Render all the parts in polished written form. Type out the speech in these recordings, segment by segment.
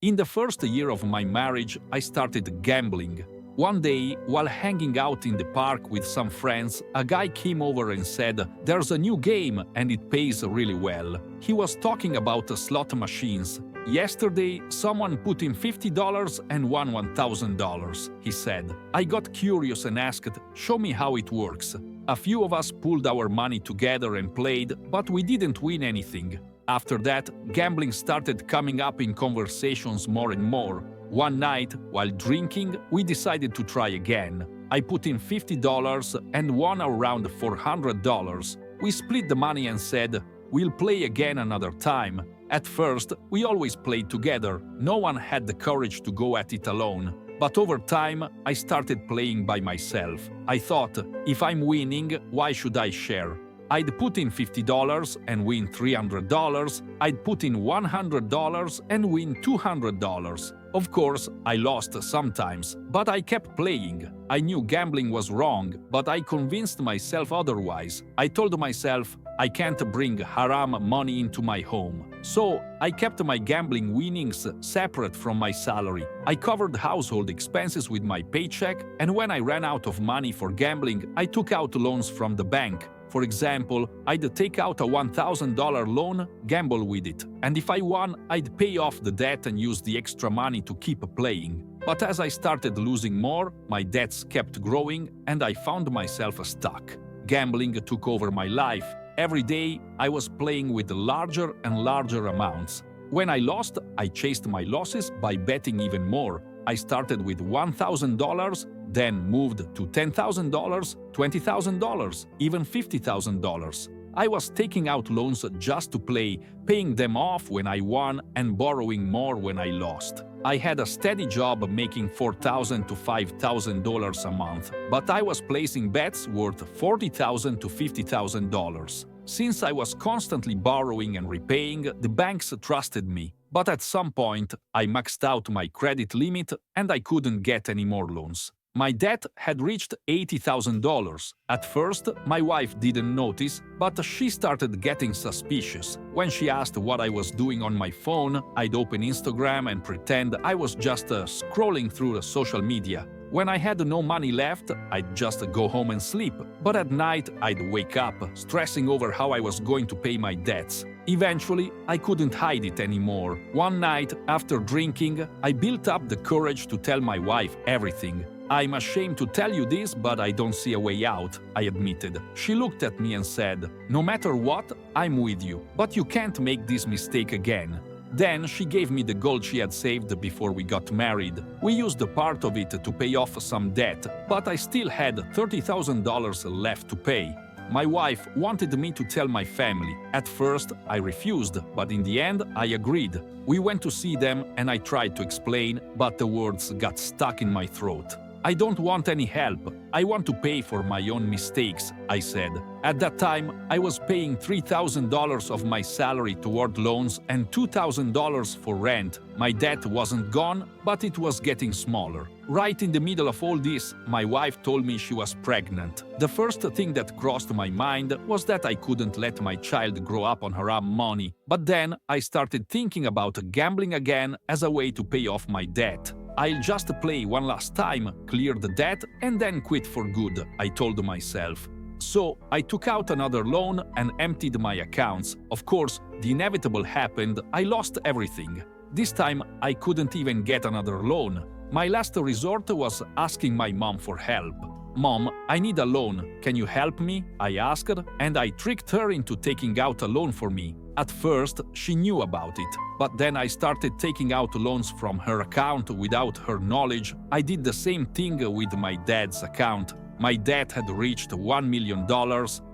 In the first year of my marriage, I started gambling. One day, while hanging out in the park with some friends, a guy came over and said, "There's a new game and it pays really well." He was talking about slot machines. "Yesterday, someone put in $50 and won $1,000, he said. I got curious and asked, "Show me how it works." A few of us pulled our money together and played, but we didn't win anything. After that, gambling started coming up in conversations more and more. One night, while drinking, we decided to try again. I put in $50 and won around $400. We split the money and said, "We'll play again another time." At first, we always played together. No one had the courage to go at it alone. But over time, I started playing by myself. I thought, if I'm winning, why should I share? I'd put in $50 and win $300. I'd put in $100 and win $200. Of course, I lost sometimes, but I kept playing. I knew gambling was wrong, but I convinced myself otherwise. I told myself, I can't bring haram money into my home. So, I kept my gambling winnings separate from my salary. I covered household expenses with my paycheck, and when I ran out of money for gambling, I took out loans from the bank. For example, I'd take out a $1,000 loan, gamble with it, and if I won, I'd pay off the debt and use the extra money to keep playing. But as I started losing more, my debts kept growing and I found myself stuck. Gambling took over my life. Every day, I was playing with larger and larger amounts. When I lost, I chased my losses by betting even more. I started with $1,000, then moved to $10,000, $20,000, even $50,000. I was taking out loans just to play, paying them off when I won and borrowing more when I lost. I had a steady job making $4,000 to $5,000 a month, but I was placing bets worth $40,000 to $50,000. Since I was constantly borrowing and repaying, the banks trusted me. But at some point, I maxed out my credit limit and I couldn't get any more loans. My debt had reached $80,000. At first, my wife didn't notice, but she started getting suspicious. When she asked what I was doing on my phone, I'd open Instagram and pretend I was just scrolling through the social media. When I had no money left, I'd just go home and sleep. But at night, I'd wake up, stressing over how I was going to pay my debts. Eventually, I couldn't hide it anymore. One night, after drinking, I built up the courage to tell my wife everything. "I'm ashamed to tell you this, but I don't see a way out," I admitted. She looked at me and said, "No matter what, I'm with you, but you can't make this mistake again." Then she gave me the gold she had saved before we got married. We used a part of it to pay off some debt, but I still had $30,000 left to pay. My wife wanted me to tell my family. At first, I refused, but in the end, I agreed. We went to see them and I tried to explain, but the words got stuck in my throat. "I don't want any help. I want to pay for my own mistakes," I said. At that time, I was paying $3,000 of my salary toward loans and $2,000 for rent. My debt wasn't gone, but it was getting smaller. Right in the middle of all this, my wife told me she was pregnant. The first thing that crossed my mind was that I couldn't let my child grow up on haram money. But then I started thinking about gambling again as a way to pay off my debt. "I'll just play one last time, clear the debt, and then quit for good," I told myself. So I took out another loan and emptied my accounts. Of course, the inevitable happened. I lost everything. This time, I couldn't even get another loan. My last resort was asking my mom for help. "Mom, I need a loan. Can you help me?" I asked, and I tricked her into taking out a loan for me. At first, she knew about it, but then I started taking out loans from her account without her knowledge. I did the same thing with my dad's account. My debt had reached $1 million.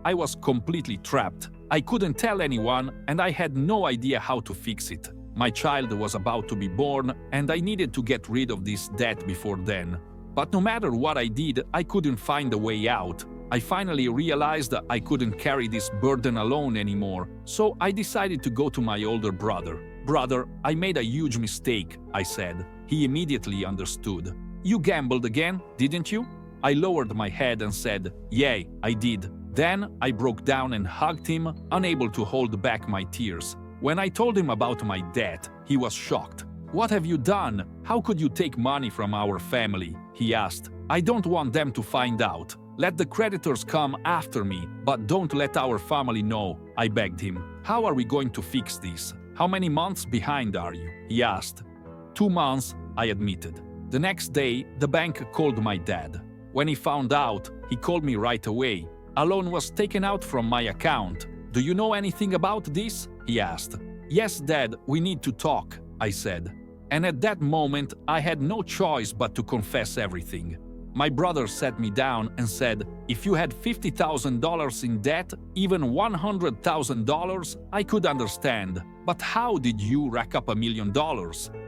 I was completely trapped. I couldn't tell anyone, and I had no idea how to fix it. My child was about to be born, and I needed to get rid of this debt before then. But no matter what I did, I couldn't find a way out. I finally realized I couldn't carry this burden alone anymore, so I decided to go to my older brother. "Brother, I made a huge mistake," I said. He immediately understood. "You gambled again, didn't you?" I lowered my head and said, "Yeah, I did." Then I broke down and hugged him, unable to hold back my tears. When I told him about my debt, he was shocked. "What have you done? How could you take money from our family?" he asked. "I don't want them to find out. Let the creditors come after me, but don't let our family know," I begged him. "How are we going to fix this? How many months behind are you?" he asked. 2 months, I admitted. The next day, the bank called my dad. When he found out, he called me right away. "A loan was taken out from my account. Do you know anything about this?" he asked. "Yes, Dad, we need to talk," I said. And at that moment, I had no choice but to confess everything. My brother sat me down and said, "If you had $50,000 in debt, even $100,000, I could understand. But how did you rack up $1 million?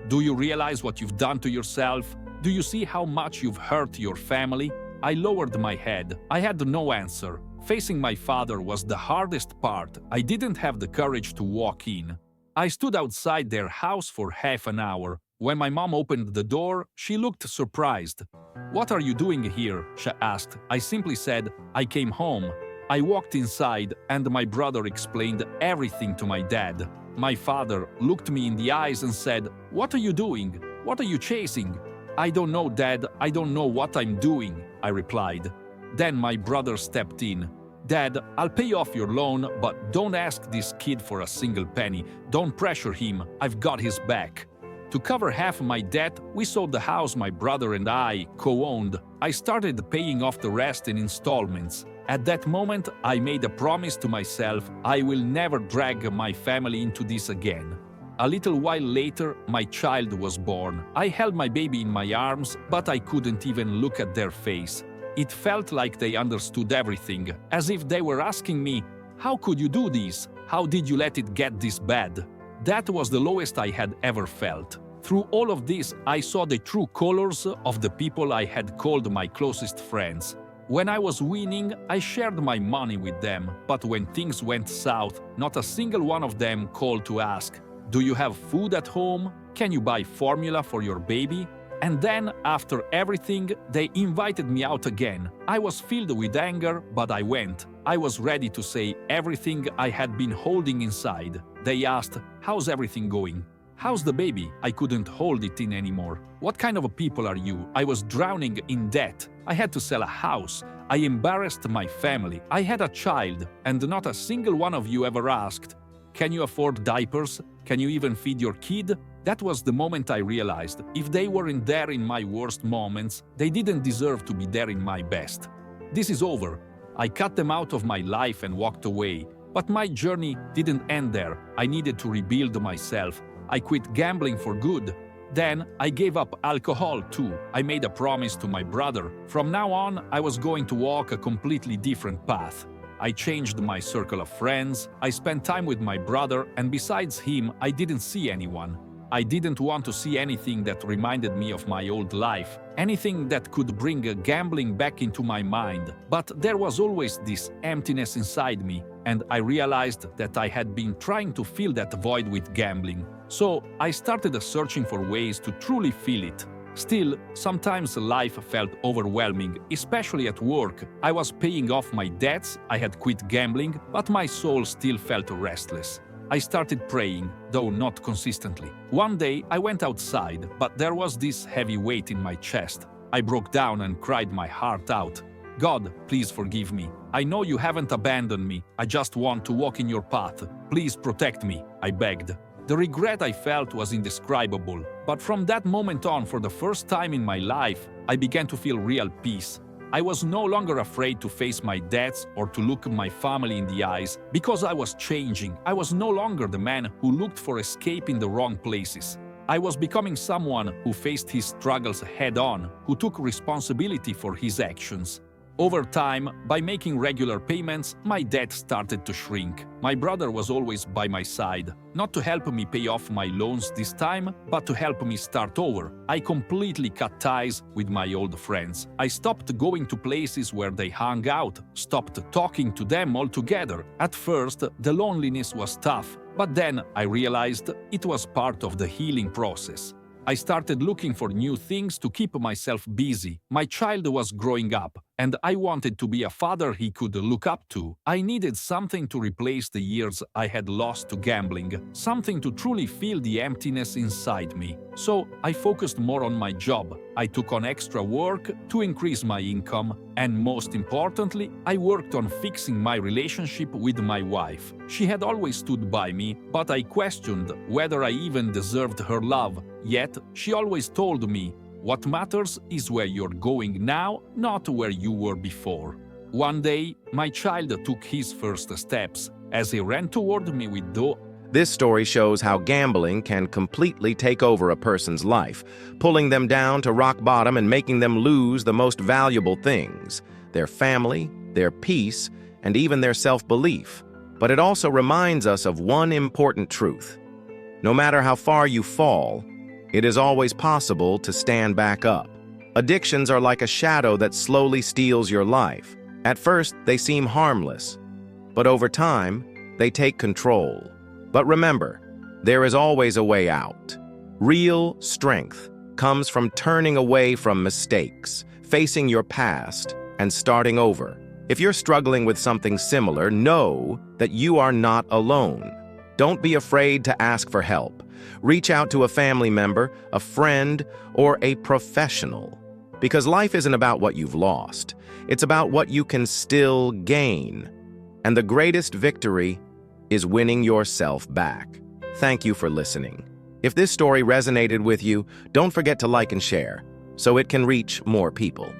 Do you realize what you've done to yourself? Do you see how much you've hurt your family?" I lowered my head. I had no answer. Facing my father was the hardest part. I didn't have the courage to walk in. I stood outside their house for half an hour. When my mom opened the door, she looked surprised. "What are you doing here?" she asked. I simply said, "I came home." I walked inside, and my brother explained everything to my dad. My father looked me in the eyes and said, "What are you doing? What are you chasing?" "I don't know, Dad. I don't know what I'm doing," I replied. Then my brother stepped in. "Dad, I'll pay off your loan, but don't ask this kid for a single penny. Don't pressure him. I've got his back." To cover half my debt, we sold the house my brother and I co-owned. I started paying off the rest in installments. At that moment, I made a promise to myself I will never drag my family into this again. A little while later, my child was born. I held my baby in my arms, but I couldn't even look at their face. It felt like they understood everything, as if they were asking me, "How could you do this? How did you let it get this bad?" That was the lowest I had ever felt. Through all of this, I saw the true colors of the people I had called my closest friends. When I was winning, I shared my money with them, but when things went south, not a single one of them called to ask, "Do you have food at home? Can you buy formula for your baby?" And then, after everything, they invited me out again. I was filled with anger, but I went. I was ready to say everything I had been holding inside. They asked, "How's everything going? How's the baby?" I couldn't hold it in anymore. "What kind of a people are you?" I was drowning in debt. I had to sell a house. I embarrassed my family. I had a child, and not a single one of you ever asked, "Can you afford diapers? Can you even feed your kid?" That was the moment I realized, if they weren't there in my worst moments, they didn't deserve to be there in my best. This is over. I cut them out of my life and walked away. But my journey didn't end there. I needed to rebuild myself. I quit gambling for good. Then I gave up alcohol too. I made a promise to my brother. From now on, I was going to walk a completely different path. I changed my circle of friends. I spent time with my brother, and besides him, I didn't see anyone. I didn't want to see anything that reminded me of my old life, anything that could bring gambling back into my mind. But there was always this emptiness inside me, and I realized that I had been trying to fill that void with gambling. So I started searching for ways to truly fill it. Still, sometimes life felt overwhelming, especially at work. I was paying off my debts, I had quit gambling, but my soul still felt restless. I started praying, though not consistently. One day, I went outside, but there was this heavy weight in my chest. I broke down and cried my heart out. "God, please forgive me. I know you haven't abandoned me. I just want to walk in your path. Please protect me," I begged. The regret I felt was indescribable, but from that moment on, for the first time in my life, I began to feel real peace. I was no longer afraid to face my debts or to look my family in the eyes, because I was changing. I was no longer the man who looked for escape in the wrong places. I was becoming someone who faced his struggles head-on, who took responsibility for his actions. Over time, by making regular payments, my debt started to shrink. My brother was always by my side, not to help me pay off my loans this time, but to help me start over. I completely cut ties with my old friends. I stopped going to places where they hung out, stopped talking to them altogether. At first, the loneliness was tough, but then I realized it was part of the healing process. I started looking for new things to keep myself busy. My child was growing up. and I wanted to be a father he could look up to. I needed something to replace the years I had lost to gambling, something to truly fill the emptiness inside me. So I focused more on my job. I took on extra work to increase my income, and most importantly, I worked on fixing my relationship with my wife. She had always stood by me, but I questioned whether I even deserved her love. Yet, she always told me, "What matters is where you're going now, not where you were before." One day, my child took his first steps. As he ran toward me with dough, This story shows how gambling can completely take over a person's life, pulling them down to rock bottom and making them lose the most valuable things: their family, their peace, and even their self-belief. But it also reminds us of one important truth. No matter how far you fall, it is always possible to stand back up. Addictions are like a shadow that slowly steals your life. At first, they seem harmless, but over time, they take control. But remember, there is always a way out. Real strength comes from turning away from mistakes, facing your past, and starting over. If you're struggling with something similar, know that you are not alone. Don't be afraid to ask for help. Reach out to a family member, a friend, or a professional. Because life isn't about what you've lost. It's about what you can still gain. And the greatest victory is winning yourself back. Thank you for listening. If this story resonated with you, don't forget to like and share so it can reach more people.